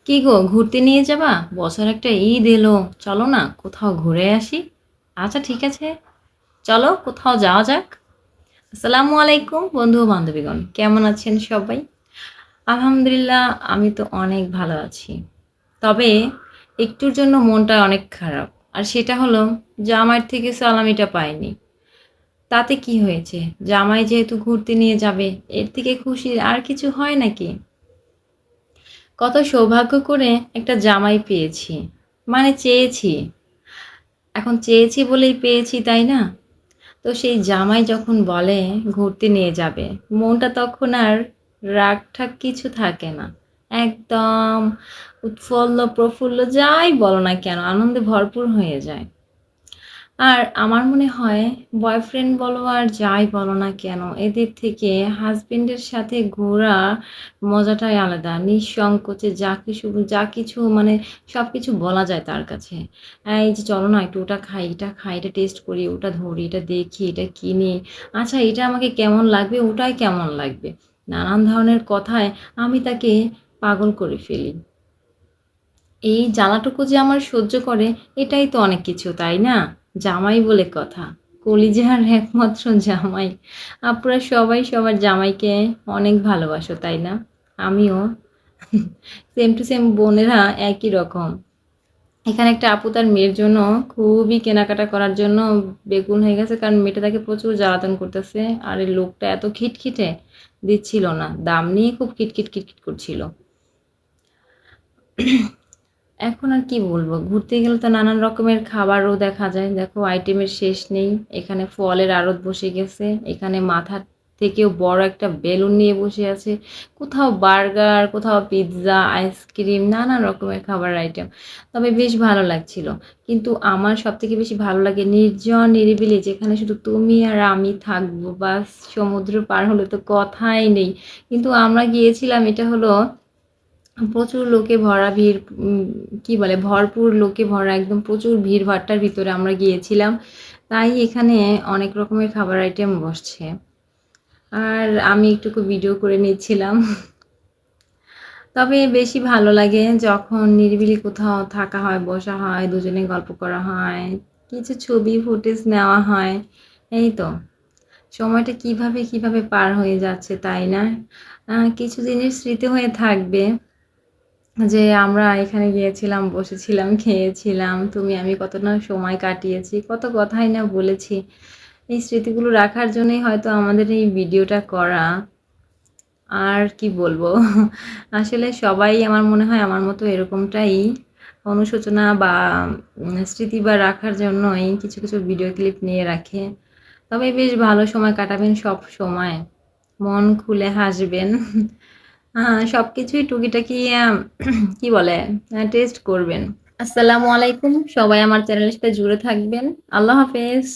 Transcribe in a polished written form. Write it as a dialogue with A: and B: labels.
A: কি গো, ঘুরতে নিয়ে যাবা? বছর একটা ঈদ এলো, চলো না কোথাও ঘুরে আসি। আচ্ছা ঠিক আছে, চলো কোথাও যাওয়া যাক। আসসালামু আলাইকুম বন্ধু ও বান্ধবীগণ, কেমন আছেন সবাই? আলহামদুলিল্লাহ, আমি তো অনেক ভালো আছি। তবে একটুর জন্য মনটা অনেক খারাপ। আর সেটা হলো, জামাইয়ের থেকে সালামিটা পাইনি। তাতে কি হয়েছে? জামাই যেহেতু ঘুরতে নিয়ে যাবে, এর থেকে খুশি আর কিছু হয় নাকি? কত সৌভাগ্য করে একটা জামাই পেয়েছি, মানে চেয়েছি। এখন চেয়েছি বলেই পেয়েছি, তাই না? তো সেই জামাই যখন বলে ঘুরতে নিয়ে যাবে, মনটা তখন আর রাগ ঠাক কিছু থাকে না। একদম উৎফুল্ল প্রফুল্ল যাই বলো না কেন, আনন্দে ভরপুর হয়ে যায়। আর আমার মনে হয়, বয়ফ্রেন্ড বলো আর যাই বলো না কেন, এদের থেকে হাসবেন্ডের সাথে ঘোরা মজাটাই আলাদা। নিঃসংকোচে যা কিছু মানে সবকিছু বলা যায় তার কাছে। এই যে চলো না একটু ওটা খাই, এটা খাই, এটা টেস্ট করি, ওটা ধরি, এটা দেখি, এটা কিনি। আচ্ছা এটা আমাকে কেমন লাগবে, ওটাই কেমন লাগবে। নানান ধরনের কথায় আমি তাকে পাগল করে ফেলি। এই জ্বালাটুকু যে আমার সহ্য করে, এটাই তো অনেক কিছু, তাই না? জামাই বলে কথা, কলিজার একমাত্র জামাই। আপনারা সবাই সবার জামাইকে অনেক ভালোবাসো, তাই না? আমিও। সেম টু সেম, বোনেরা একই রকম। এখানে একটা আপু তার মেয়ের জন্য খুবই কেনাকাটা করার জন্য বেগুন হয়ে গেছে, কারণ মেয়েটা তাকে প্রচুর জ্বালাতন করতেছে। আর এই লোকটা এত খিটখিটে, দিচ্ছিল না, দাম নিয়ে খুব কিটকিট কিটকিট করছিল। এখন আর কি বলবো, ঘুরতে গেলে তো নানান রকমের খাবারও দেখা যায়। দেখো আইটেমের শেষ নেই। এখানে ফলের আড়ত বসে গেছে, এখানে মাথার থেকেও বড় একটা বেলুন নিয়ে বসে আছে। কোথাও বার্গার, কোথাও পিৎজা, আইসক্রিম, নানান রকমের খাবার আইটেম। তবে বেশ ভালো লাগছিল। কিন্তু আমার সব থেকে বেশি ভালো লাগে নির্জন নিরিবিলি, যেখানে শুধু তুমি আর আমি থাকবো, বাস। সমুদ্র পার হলে তো কথাই নেই। কিন্তু আমরা গিয়েছিলাম, এটা হলো প্রচুর লোকে ভরা ভিড়, কি বলে, ভরপুর লোকে ভরা, একদম প্রচুর ভিড়ভাট্টার ভিতরে আমরা গিয়েছিলাম। তাই এখানে অনেক রকমের খাবার আইটেম বসছে। আর আমি একটুকু ভিডিও করে নিচ্ছিলাম। তবে বেশি ভালো লাগে যখন নিরিবিলি কোথাও থাকা হয়, বসা হয়, দুজনে গল্প করা হয়, কিছু ছবি ফুটেজ নেওয়া হয়। এই তো সময়টা কিভাবে কিভাবে পার হয়ে যাচ্ছে, তাই না? কিছু জিনিস স্মৃতি হয়ে থাকবে, যে আমরা এখানে গিয়েছিলাম, বসেছিলাম, খেয়েছিলাম, তুমি আমি কত না সময় কাটিয়েছি, কত কথাই না বলেছি। এই স্মৃতিগুলো রাখার জন্যই হয়তো আমাদের এই ভিডিওটা করা। আর কি বলবো, আসলে সবাই আমার মনে হয় আমার মতো এরকমটাই, অনুশোচনা বা স্মৃতি বা রাখার জন্যই কিছু কিছু ভিডিও ক্লিপ নিয়ে রাখে। তবে বেশ ভালো সময় কাটাবেন সব সময়, মন খুলে হাসবেন। সবকিছুই টুকিটাকি কি বলে, টেস্ট করবেন। আসসালামু আলাইকুম, সবাই আমার চ্যানেলের সাথে জুড়ে থাকবেন। আল্লাহ হাফেজ।